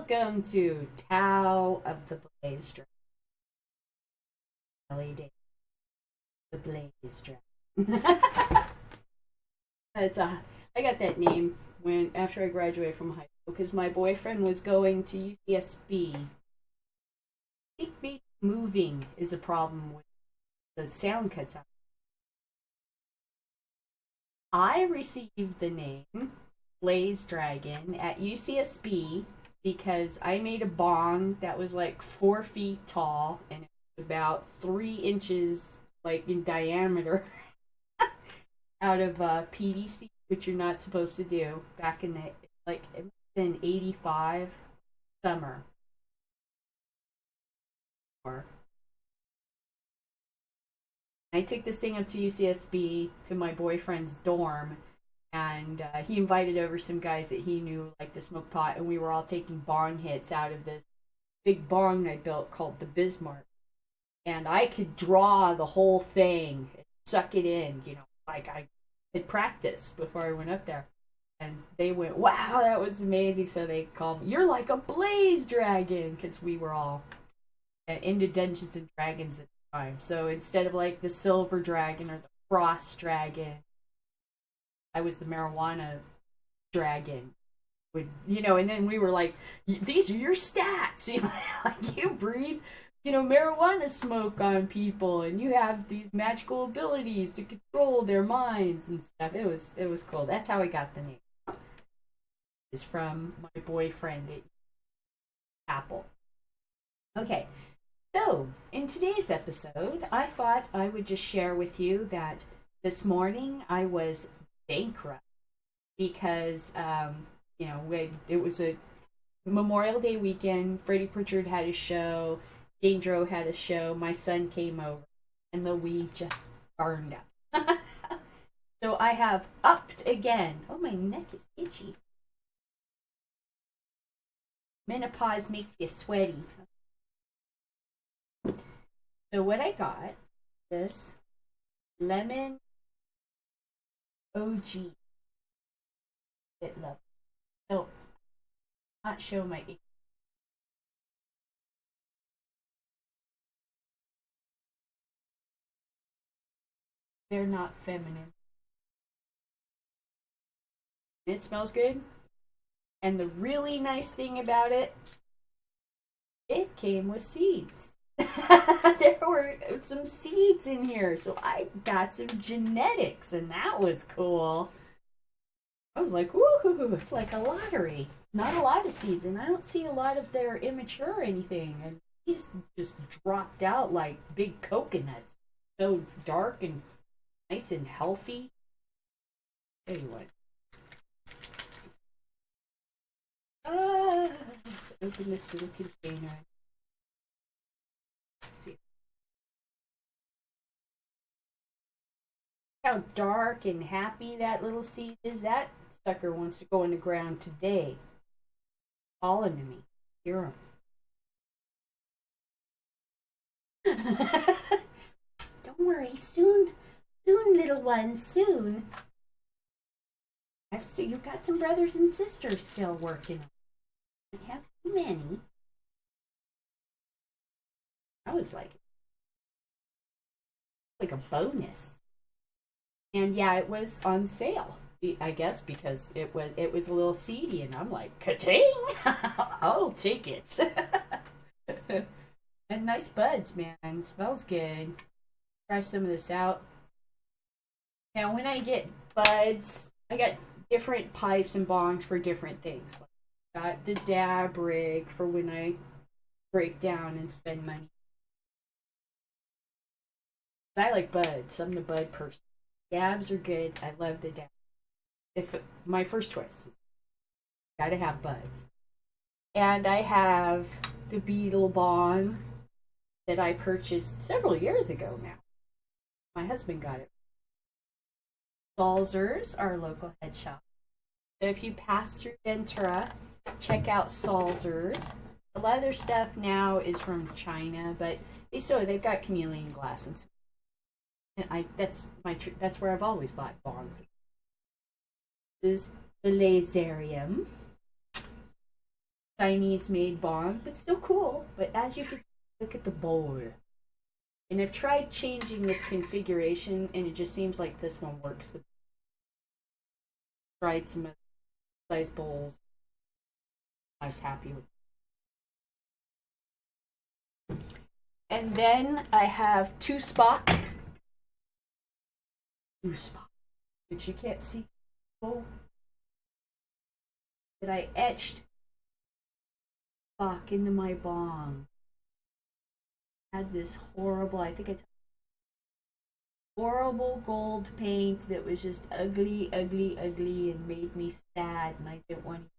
Welcome to Tao of the Blaze Dragon. LED. The Blaze Dragon. I got that name when after I graduated from high school because my boyfriend was going to UCSB. I think maybe moving is a problem with the sound cuts out. I received the name Blaze Dragon at UCSB because I made a bong that was like 4 feet tall and about 3 inches like in diameter out of PVC, which you're not supposed to do back in the like in '85 summer. Or I took this thing up to UCSB to my boyfriend's dorm, and he invited over some guys that he knew like to smoke pot, and we were all taking bong hits out of this big bong I built called the Bismarck, and I could draw the whole thing, and suck it in, like I had practiced before I went up there. And they went, "Wow, that was amazing!" So they called me, "You're like a blaze dragon," because we were all into Dungeons and Dragons at the time. So instead of like the silver dragon or the frost dragon, I was the marijuana dragon. And then we were like, "These are your stats. Like you breathe, marijuana smoke on people, and you have these magical abilities to control their minds and stuff." It was cool. That's how I got the name. Is from my boyfriend at Apple. Okay, so in today's episode, I thought I would just share with you that this morning I was bankrupt because it was a Memorial Day weekend. Freddie Pritchard had a show, Jane Dro had a show, my son came over, and the weed just burned up. So I have upped again. Oh, my neck is itchy. Menopause makes you sweaty. So what I got, this lemon OG. It love. Oh, not show my. They're not feminine. It smells good. And the really nice thing about it, it came with seeds. There were some seeds in here, so I got some genetics, and that was cool. I was like, woohoo, it's like a lottery. Not a lot of seeds, and I don't see a lot of their immature or anything. And these just dropped out like big coconuts. So dark and nice and healthy. Anyway. Let's open this little container. Let's see how dark and happy that little seed is. That sucker wants to go in the ground today. Calling to me. Hear him. Don't worry. Soon, little one. Soon. You've got some brothers and sisters still working. I don't have too many. I was like a bonus. And yeah, it was on sale. I guess because it was a little seedy, and I'm like, ka-ting! I'll take it. And nice buds, man. Smells good. Try some of this out. Now, when I get buds, I got different pipes and bongs for different things. Like, got the dab rig for when I break down and spend money. I like buds. I'm the bud person. Dabs are good. I love the dabs. If my first choice, gotta have buds. And I have the Beetle Bong that I purchased several years ago now. My husband got it. Salzers, our local head shop. So if you pass through Ventura, check out Salzers. A lot of their stuff now is from China, but they've got chameleon glass and stuff. And that's where I've always bought bongs. This is the Laserium. Chinese made bong, but still cool. But as you can see, look at the bowl. And I've tried changing this configuration, and it just seems like this one works. Tried some size bowls. I was happy with it. And then I have two Spock, which you can't see. Oh, that I etched Spock into my bong. Had this horrible, I think horrible gold paint that was just ugly, ugly, ugly, and made me sad, and I didn't want to.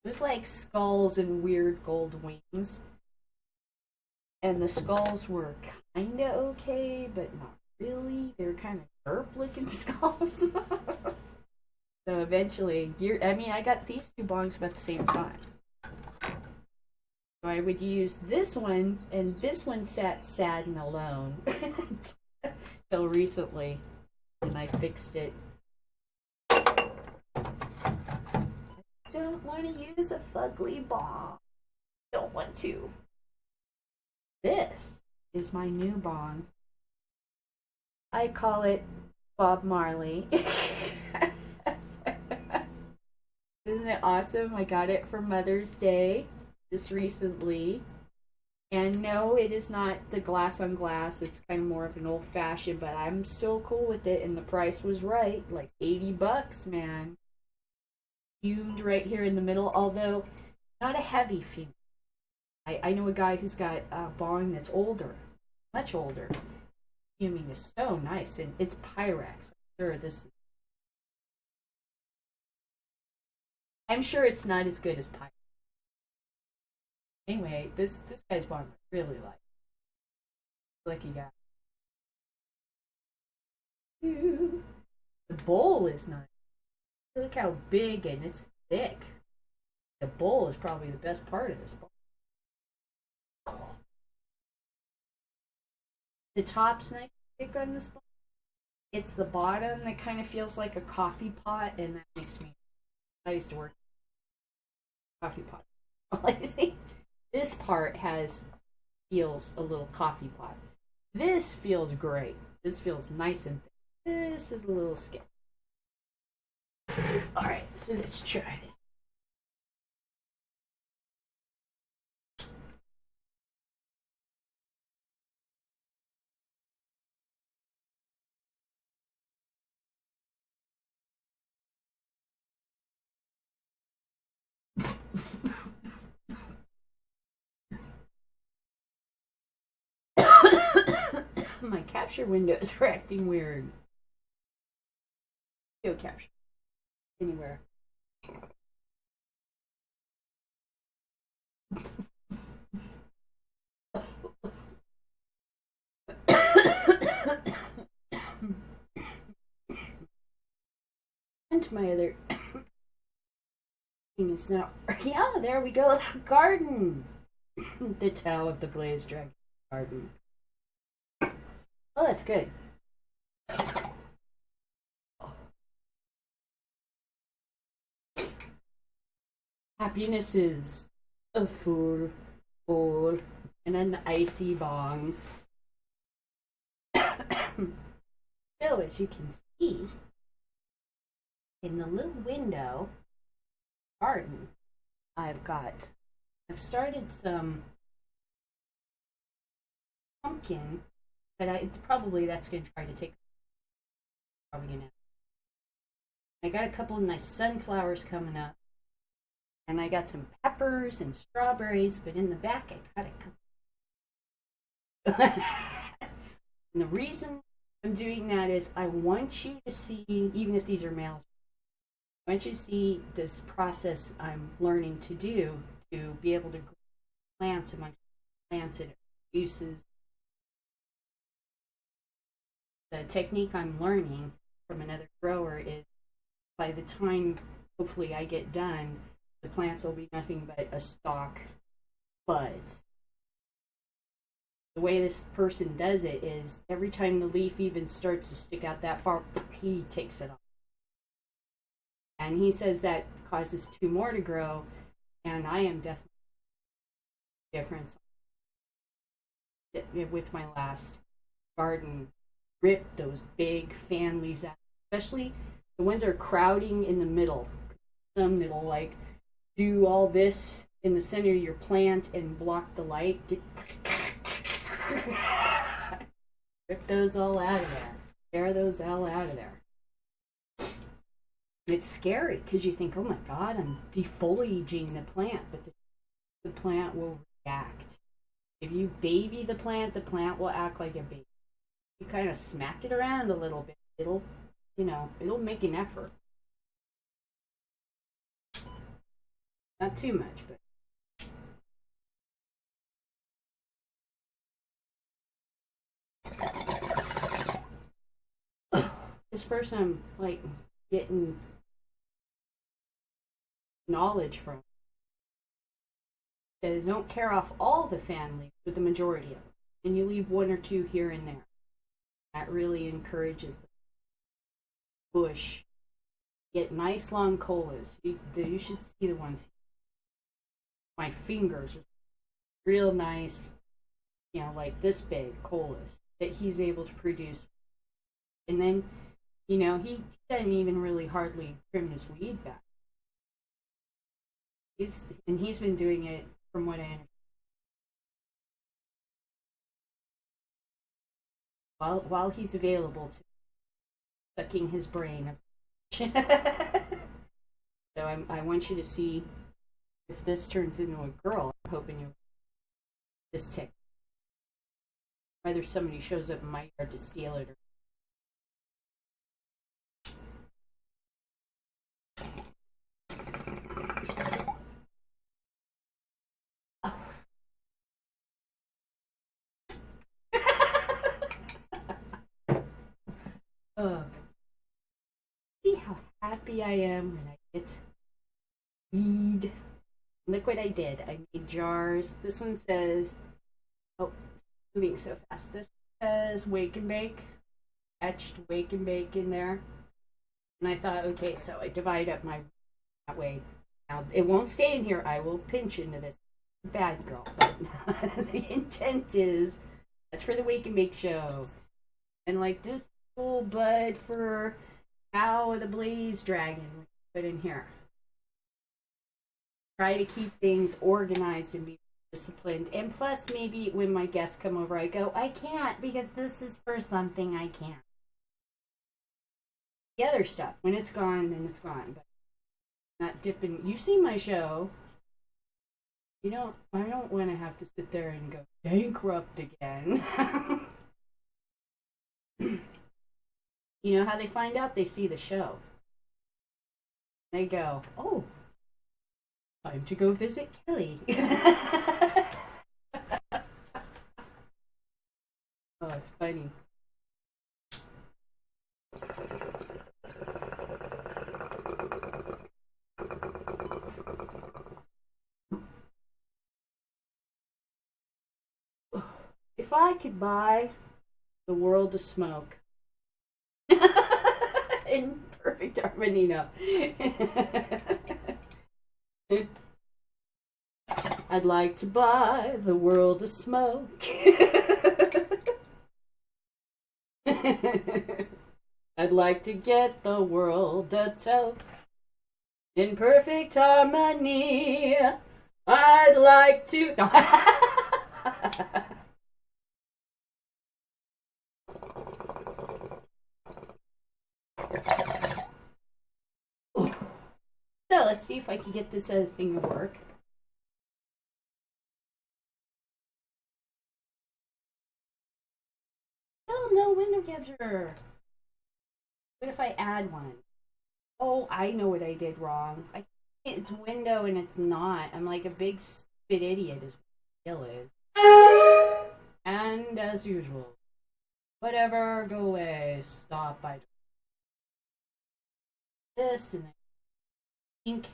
It was like skulls and weird gold wings. And the skulls were kinda okay, but not really. They were kind of derp looking skulls. So eventually, I got these two bongs about the same time. So I would use this one, and this one sat sad and alone until recently, and I fixed it. I don't want to use a fugly bong. Don't want to. This is my new bong. I call it Bob Marley. Isn't it awesome? I got it for Mother's Day just recently. And no, it is not the glass on glass. It's kind of more of an old fashioned, but I'm still cool with it, and the price was right. Like $80, man. Fumed right here in the middle, although not a heavy fume. I know a guy who's got a bong that's older, much older. Fuming is so nice, and it's Pyrex. I'm sure it's not as good as Pyrex. Anyway, this guy's bong I really like. Lucky guy. The bowl is nice. Look how big and it's thick. The bowl is probably the best part of this bowl. The top's nice and thick on this bowl. It's the bottom that kind of feels like a coffee pot, and that makes me. I used to work coffee pot. This part feels a little coffee pot. This feels great. This feels nice and thick. This is a little sketchy. Alright, so let's try this. My capture windows are acting weird. Video capture. Anywhere. And my other thing is now. Yeah, there we go. Garden. The tale of the Blaze Dragon Garden. Oh, that's good. Happiness is a full bowl and an icy bong. So, as you can see, in the little window garden, I've started some pumpkin, but that's going to try to take. Probably gonna. I got a couple of nice sunflowers coming up, and I got some peppers and strawberries. But in the back, I got a couple. And the reason I'm doing that is I want you to see, even if these are males, I want you to see this process I'm learning to do to be able to grow plants amongst plants and uses. The technique I'm learning from another grower is by the time hopefully I get done, the plants will be nothing but a stalk buds. The way this person does it is every time the leaf even starts to stick out that far, he takes it off. And he says that causes 2 more to grow, and I am definitely different with my last garden. Ripped those big fan leaves out, especially the ones that are crowding in the middle. Some that'll like do all this in the center of your plant and block the light. Rip those all out of there. Tear those all out of there. It's scary because you think, oh my god, I'm defoliaging the plant, but the plant will react. If you baby the plant will act like a baby. You kind of smack it around a little bit, it'll make an effort. Not too much, but this person I'm like getting knowledge from says don't tear off all the fan leaves, but the majority of them, and you leave 1 or 2 here and there. That really encourages the bush. Get nice long colas. You should see the ones. My fingers are real nice, like this big colas that he's able to produce. And then, he doesn't even really hardly trim his weed back. He's been doing it from what I understand. While he's available to sucking his brain. So I want you to see if this turns into a girl. I'm hoping you this tick. Whether somebody shows up in my yard to steal it or see how happy I am when I get weed. Look what I did. I made jars. This one says, oh, moving so fast. This says wake and bake. Etched wake and bake in there. And I thought, okay, so I divide up my that way. Now, it won't stay in here. I will pinch into this. Bad girl. But the intent is, that's for the wake and bake show. And like this full bud for Cow of the Blaze Dragon, which I put in here. Try to keep things organized and be disciplined. And plus, maybe when my guests come over, I go, I can't because this is for something I can't. The other stuff, when it's gone, then it's gone. But not dipping. You see my show. I don't want to have to sit there and go bankrupt again. You know how they find out? They see the show. They go, oh, time to go visit Kelly. Oh, it's funny. If I could buy the world to smoke in perfect harmony, no. I'd like to buy the world to smoke. I'd like to get the world to toke in perfect harmony. I'd like to. So let's see if I can get this other thing to work. Oh, no window capture. What if I add one? Oh, I know what I did wrong. It's window and it's not. I'm like a big stupid idiot is what Gil is. And as usual, whatever, go away. Stop. I this and then pink.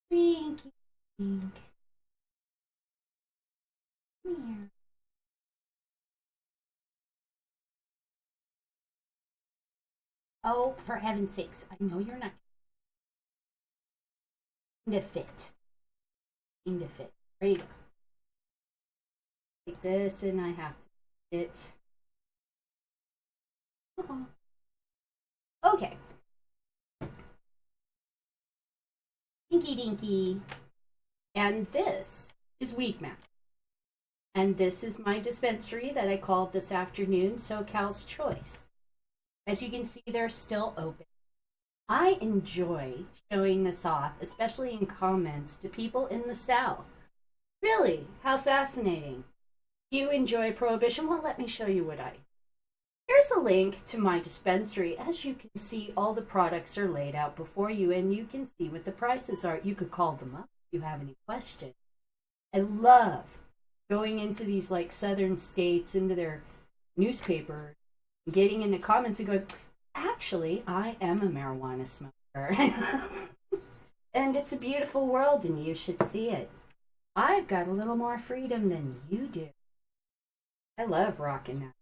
Pinky pink. Come here. Oh, for heaven's sakes. I know you're not. kind of fit. Kind of fit. There you go. Like this, and I have to fit. Okay. Dinky dinky. And this is Weed Map. And this is my dispensary that I called this afternoon SoCal's Choice. As you can see, they're still open. I enjoy showing this off, especially in comments to people in the South. Really, how fascinating. You enjoy Prohibition? Well, let me show you what I... Here's a link to my dispensary. As you can see, all the products are laid out before you, and you can see what the prices are. You could call them up if you have any questions. I love going into these like southern states, into their newspapers, getting in the comments and going, actually, I am a marijuana smoker. And it's a beautiful world, and you should see it. I've got a little more freedom than you do. I love rocking that.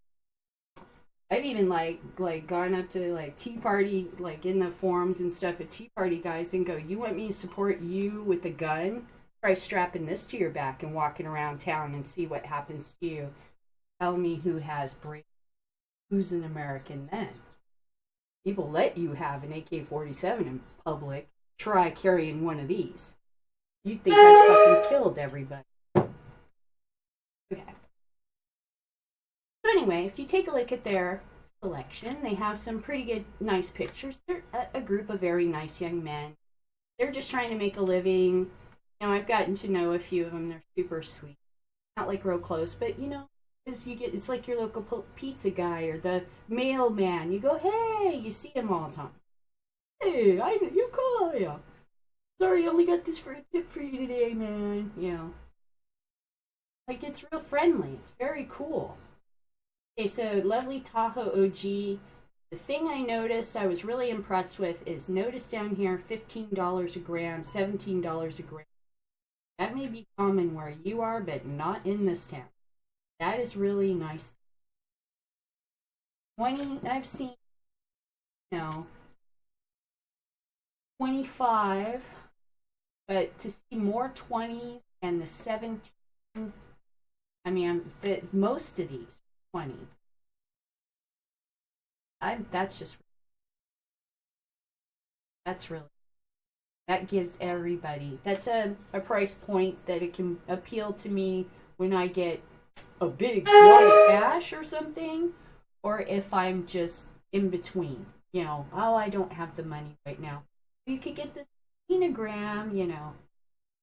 I've even like gone up to like Tea Party, like in the forums and stuff at Tea Party guys, and go, you want me to support you with a gun? Try strapping this to your back and walking around town and see what happens to you. Tell me who has brains. Who's an American then? People let you have an AK-47 in public. Try carrying one of these. You think I fucking killed everybody. Okay. So anyway, if you take a look at their selection, they have some pretty good, nice pictures. They're a group of very nice young men. They're just trying to make a living. You know, I've gotten to know a few of them. They're super sweet. Not like real close, but you know, as you get, it's like your local pizza guy or the mailman. You go, hey, you see him all the time. Hey, you call, yeah. Sorry, I only got this for a tip for you today, man. You know, like it's real friendly. It's very cool. Okay, so Lovely Tahoe OG. The thing I noticed I was really impressed with is notice down here $15 a gram, $17 a gram. That may be common where you are, but not in this town. That is really nice. 20, I've seen, you know, 25, but to see more 20s and the 17, I mean, most of these 20. That's really, that gives everybody, that's a price point that it can appeal to me when I get a big wad of cash or something, or if I'm just in between, you know, oh, I don't have the money right now. You could get this gram, you know.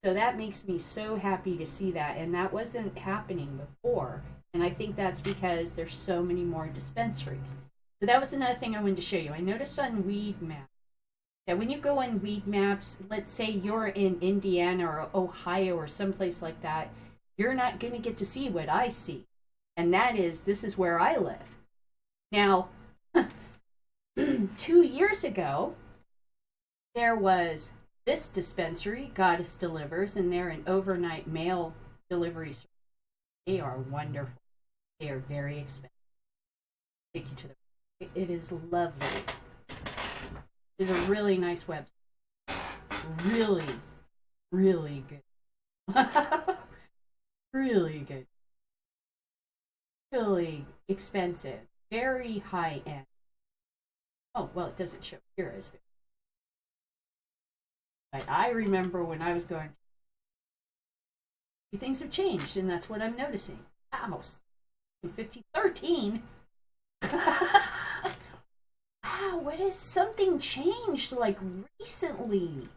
So that makes me so happy to see that, and that wasn't happening before. And I think that's because there's so many more dispensaries. So that was another thing I wanted to show you. I noticed on Weed Map that when you go on Weed Maps, let's say you're in Indiana or Ohio or someplace like that, you're not going to get to see what I see. And that is, this is where I live. Now, 2 years ago, there was this dispensary, Goddess Delivers, and they're an overnight mail delivery service. They are wonderful. They are very expensive. Take you to the... It is lovely. It is a really nice website. Really, really good. Really good. Really expensive. Very high end. Oh, well, it doesn't show here as good. But I remember when I was going, things have changed, and that's what I'm noticing. House. In 1513. Wow, what is something changed like recently?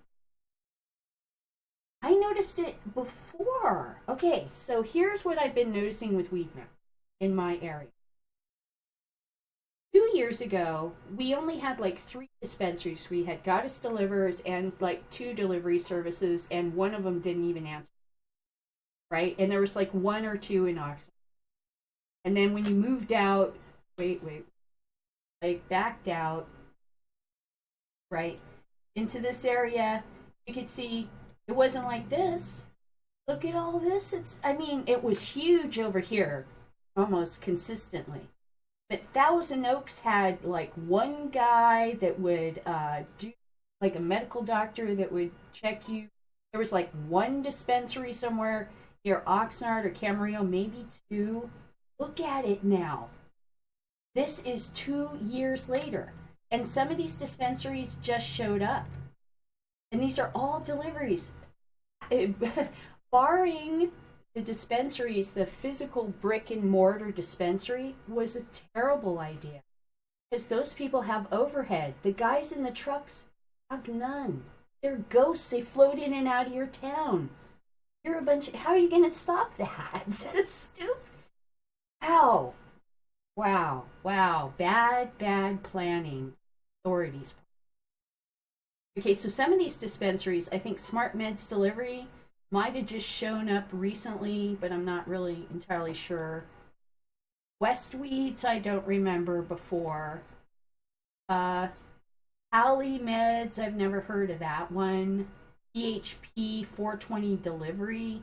I noticed it before. Okay, so here's what I've been noticing with Weed Map in my area. 2 years ago, we only had like 3 dispensaries. We had Goddess Delivers and like 2 delivery services, and one of them didn't even answer. Right? And there was like 1 or 2 in Oxnard. And then when you moved out, like backed out, right, into this area, you could see it wasn't like this. Look at all this. I mean, it was huge over here, almost consistently. But Thousand Oaks had like one guy that would do, like a medical doctor that would check you There was like one dispensary somewhere near Oxnard or Camarillo, maybe two. Look at it now. This is 2 years later. And some of these dispensaries just showed up. And these are all deliveries. Barring the dispensaries, the physical brick and mortar dispensary was a terrible idea. Because those people have overhead. The guys in the trucks have none. They're ghosts. They float in and out of your town. You're a bunch of, how are you going to stop that? It's stupid. Ow. Wow. Bad planning. Authorities. Okay, so some of these dispensaries, I think Smart Meds Delivery might have just shown up recently, but I'm not really entirely sure. Westweeds, I don't remember before. Ali Meds, I've never heard of that one. PHP 420 Delivery.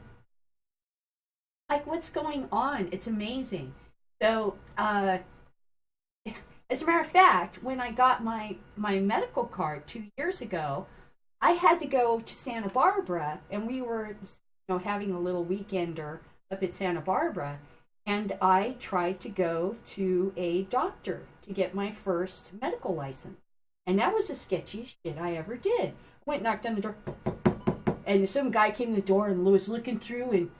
Like, what's going on? It's amazing. So, as a matter of fact, when I got my medical card 2 years ago, I had to go to Santa Barbara, and we were, having a little weekender up at Santa Barbara, and I tried to go to a doctor to get my first medical license. And that was the sketchiest shit I ever did. Went, knocked on the door, and some guy came to the door and was looking through and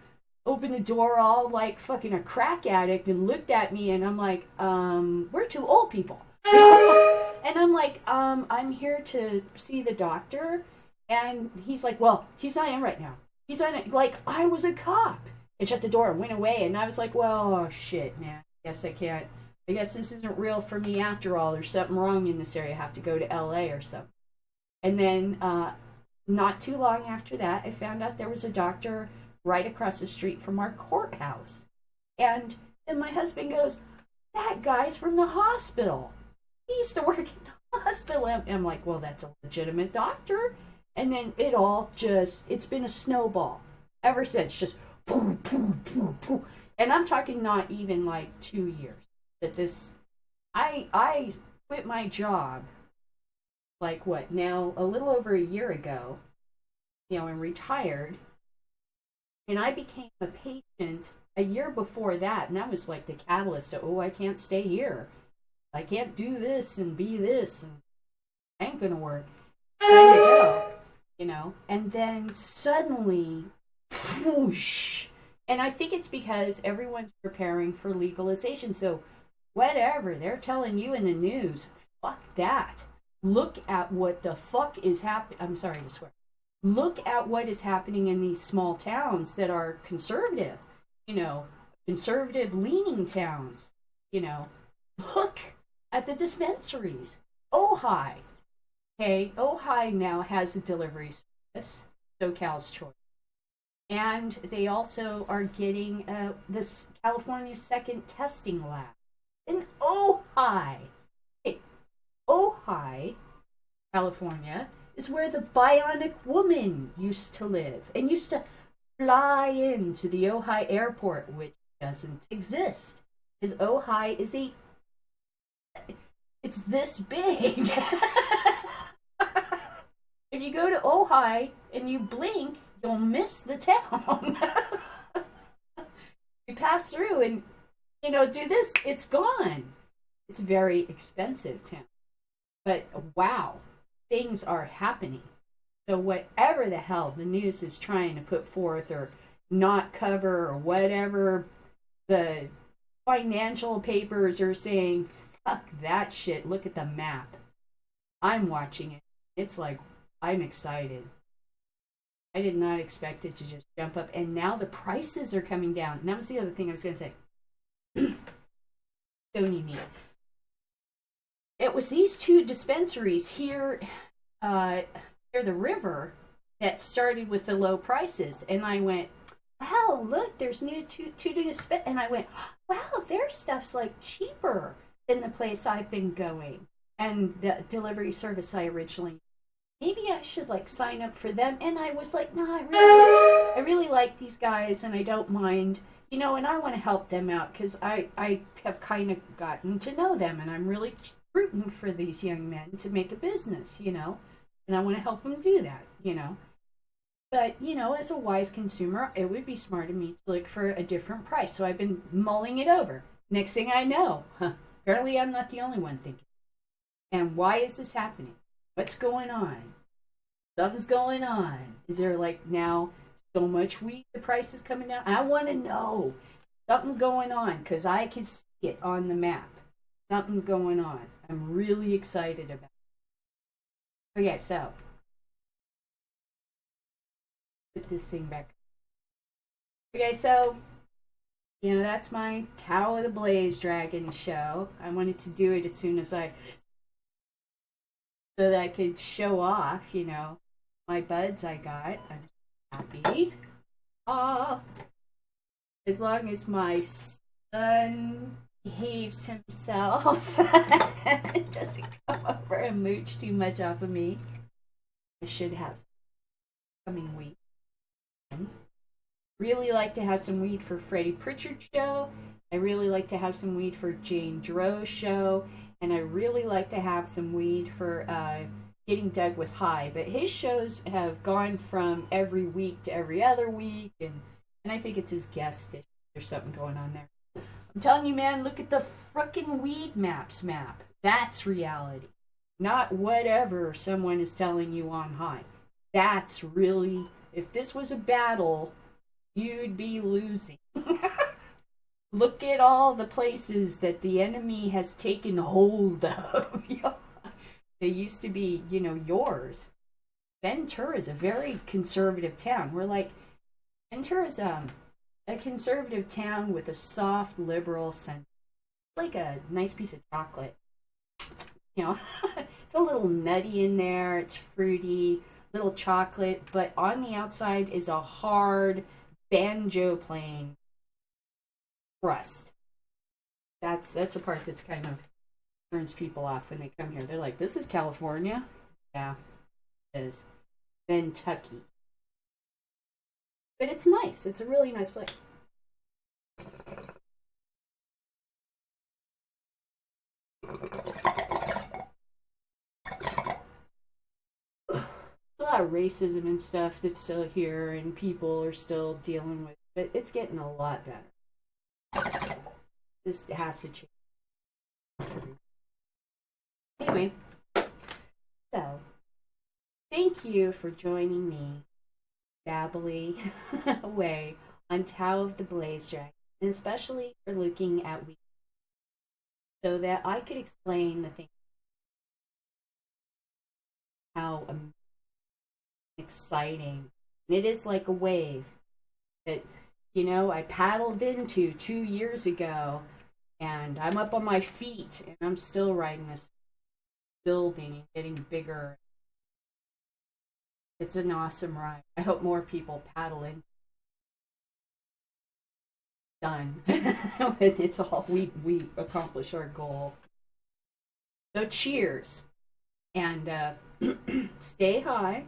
opened the door all like fucking a crack addict and looked at me, and I'm like, we're two old people. And I'm like, I'm here to see the doctor. And he's like, well, he's not in right now. He's on it. Like, I was a cop. And shut the door and went away. And I was like, well, oh, shit, man. Guess I can't. I guess this isn't real for me after all. There's something wrong in this area. I have to go to LA or something. And then not too long after that, I found out there was a doctor right across the street from our courthouse. And then my husband goes, that guy's from the hospital. He used to work at the hospital. And I'm like, well, that's a legitimate doctor. And then it's been a snowball ever since. Just poo, poo, poo, poo. And I'm talking not even like 2 years. That this, I quit my job, like what, now a little over a year ago, and retired. And I became a patient a year before that. And that was like the catalyst to, I can't stay here. I can't do this and be this. And it ain't going to work. Time to go. And then suddenly, whoosh. And I think it's because everyone's preparing for legalization. So whatever they're telling you in the news, fuck that. Look at what the fuck is happening. I'm sorry to swear. Look at what is happening in these small towns that are conservative, conservative leaning towns. Look at the dispensaries. Ojai. Okay, Ojai now has a delivery service, SoCal's Choice. And they also are getting this California second testing lab in Ojai. Hey, Ojai, California, is where the Bionic Woman used to live and used to fly into the Ojai airport, which doesn't exist. Because Ojai is it's this big. If you go to Ojai and you blink, you'll miss the town. You pass through and, do this, it's gone. It's a very expensive town. But wow, things are happening. So whatever the hell the news is trying to put forth or not cover or whatever the financial papers are saying, fuck that shit. Look at the map. I'm watching it. It's like, I'm excited. I did not expect it to just jump up. And now the prices are coming down. And that was the other thing I was going to say. Don't you need it? It was these two dispensaries here near the river that started with the low prices. And I went, wow, look, there's two new dispensaries. And I went, wow, their stuff's like cheaper than the place I've been going. And the delivery service I originally, maybe I should like sign up for them. And I was like, no, I really like these guys and I don't mind, and I want to help them out because I have kind of gotten to know them and I'm really rooting for these young men to make a business, and I want to help them do that, But, you know, as a wise consumer, it would be smart of me to look for a different price. So I've been mulling it over. Next thing I know, apparently I'm not the only one thinking. And why is this happening? What's going on? Something's going on. Is there like now so much weed, the price is coming down? I want to know. Something's going on because I can see it on the map. Something's going on. I'm really excited about it. Okay, so put this thing back. Okay, so you know that's my Tao of the Blaze Dragon show. I wanted to do it as soon as so that I could show off, you know, my buds I got. I'm happy. As long as my son behaves himself and doesn't come over and mooch too much off of me, I should have some coming week. Really like to have some weed for Freddie Pritchard show. I really like to have some weed for Jane Droz show. And I really like to have some weed for Getting Dug with High. But his shows have gone from every week to every other week. And I think it's his guest. There's something going on there. I'm telling you, man, look at the frickin' weed maps map. That's reality. Not whatever someone is telling you on high. That's really, if this was a battle, you'd be losing. Look at all the places that the enemy has taken hold of. They used to be, you know, yours. Ventura is a very conservative town. We're like, Ventura is a conservative town with a soft liberal scent. It's like a nice piece of chocolate. You know, it's a little nutty in there. It's fruity, little chocolate, but on the outside is a hard banjo playing crust. That's a part that's kind of turns people off when they come here. They're like, "This is California." Yeah, it is. Kentucky. But it's nice. It's a really nice place. A lot of racism and stuff that's still here and people are still dealing with, but it's getting a lot better. This has to change. Anyway, so thank you for joining me, babbly away on Tao of the Blaze Dragon, and especially for looking at weed, so that I could explain the thing, how exciting. And it is like a wave that, you know, I paddled into 2 years ago, and I'm up on my feet, and I'm still riding this building and getting bigger. It's an awesome ride. I hope more people paddle in. Done. It's all we accomplish our goal. So cheers, and stay high.